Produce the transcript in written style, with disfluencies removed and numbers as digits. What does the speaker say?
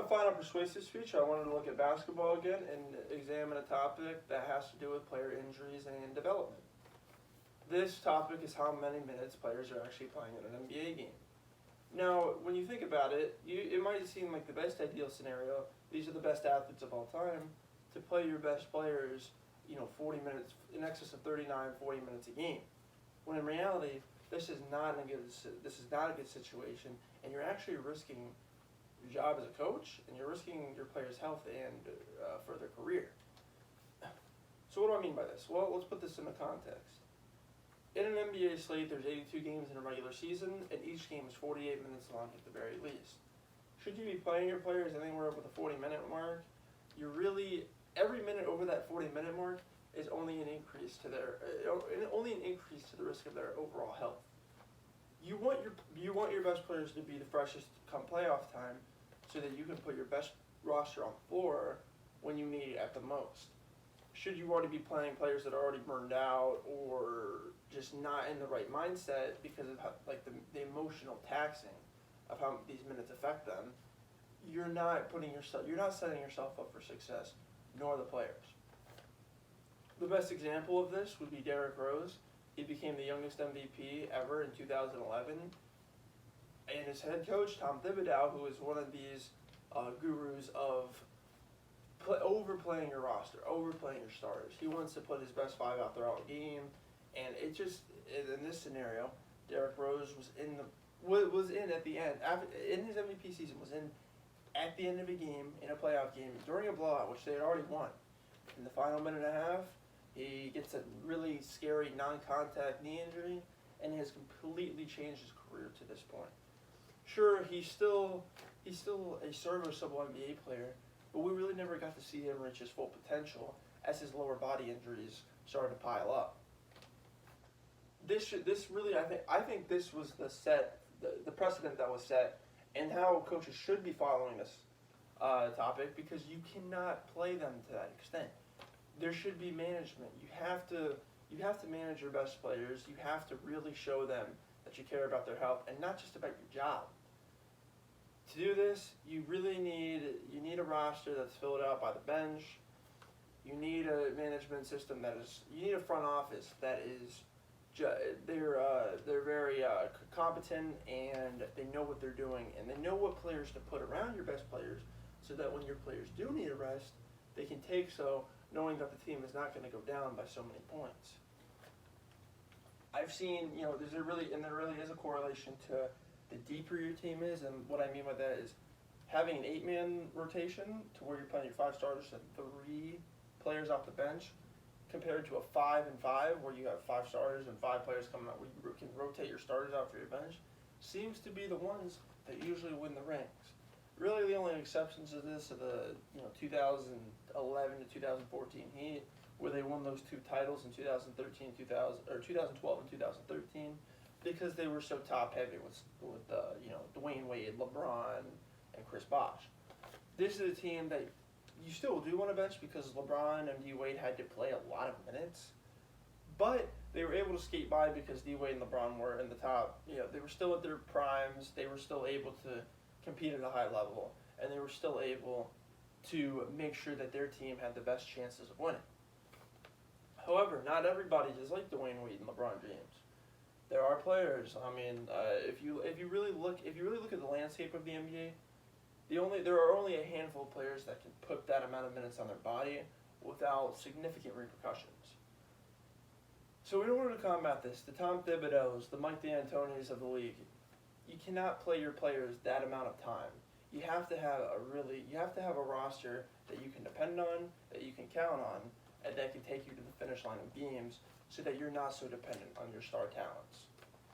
final persuasive speech, I wanted to look at basketball again and examine a topic that has to do with player injuries and development. This topic is how many minutes players are actually playing in an NBA game. Now, when you think about it, it might seem like the best ideal scenario. These are the best athletes of all time to play your best players, 40 minutes, in excess of 39, 40 minutes a game. When in reality, this is not a good situation, and you're actually risking your job as a coach, and you're risking your players' health and for their career. So what do I mean by this? Well, let's put this into context. In an NBA slate, there's 82 games in a regular season, and each game is 48 minutes long at the very least. Should you be playing your players anywhere over the 40-minute mark, every minute over that 40-minute mark is only an increase to the risk of their overall health. You want your best players to be the freshest come playoff time, so that you can put your best roster on the floor when you need it at the most. Should you already be playing players that are already burned out or just not in the right mindset because of the emotional taxing of how these minutes affect them, you're not setting yourself up for success, nor the players. The best example of this would be Derrick Rose. He became the youngest MVP ever in 2011. And his head coach, Tom Thibodeau, who is one of these gurus of overplaying your roster, overplaying your starters. He wants to put his best five out there all game. And in this scenario, Derrick Rose was in at the end, in his MVP season, was in at the end of a game, in a playoff game, during a blowout, which they had already won. In the final minute and a half, he gets a really scary non-contact knee injury, and he has completely changed his career to this point. Sure, he's still a serviceable NBA player, but we really never got to see him reach his full potential as his lower body injuries started to pile up. I think this was the precedent that was set, and how coaches should be following this topic, because you cannot play them to that extent. There should be management. You have to manage your best players. You have to really show them that you care about their health and not just about your job. To do this, you need a roster that's filled out by the bench. You need a management system you need a front office that is they're very competent, and they know what they're doing, and they know what players to put around your best players, so that when your players do need a rest, they can take so, knowing that the team is not going to go down by so many points. I've seen, there really is a correlation to the deeper your team is, and what I mean by that is having an 8-man rotation to where you're playing your 5 starters and 3 players off the bench, compared to a 5 and 5 where you have 5 starters and 5 players coming out, where you can rotate your starters out for your bench, seems to be the ones that usually win the rings. Really, the only exceptions to this are the 2011 to 2014 Heat, where they won those 2 titles in 2012 and 2013, because they were so top heavy with Dwayne Wade, LeBron, and Chris Bosh. This is a team that you still do want to bench, because LeBron and D Wade had to play a lot of minutes, but they were able to skate by because D Wade and LeBron were in the top. They were still at their primes. They were still able to compete at a high level, and they were still able to make sure that their team had the best chances of winning. However, not everybody is like Dwayne Wade and LeBron James. There are players. If you really look at the landscape of the NBA, there are only a handful of players that can put that amount of minutes on their body without significant repercussions. So in order to combat this, the Tom Thibodeaus, the Mike D'Antonis of the league, you cannot play your players that amount of time. You have to have a roster that you can depend on, that you can count on, and that can take you to the finish line of games, so that you're not so dependent on your star talents.